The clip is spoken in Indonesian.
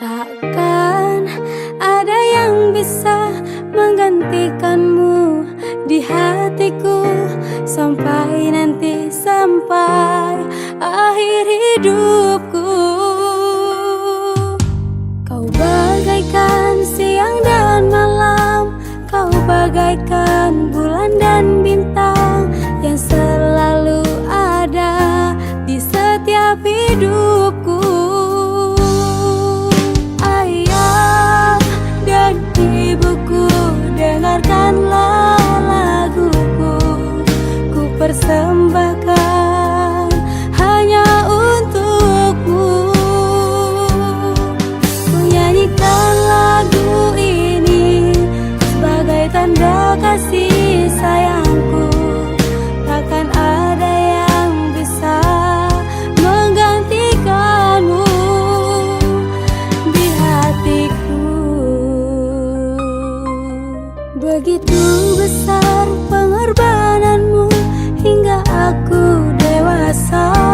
Takkan ada yang bisa menggantikanmu di hatiku sampai nanti, sampai akhir hidupku. Kau bagaikan siang dan malam, kau bagaikan bulan dan bintang yang selalu ada di setiap hidupku. Ayah dan ibuku, dengarkanlah laguku, ku persembahkan hanya untukmu. Ku nyanyikan lagu ini sebagai tanda kasih sayangku. Takkan ada yang bisa menggantikanmu di hatiku. Begitu besar pengorbananmu hingga aku dewasa.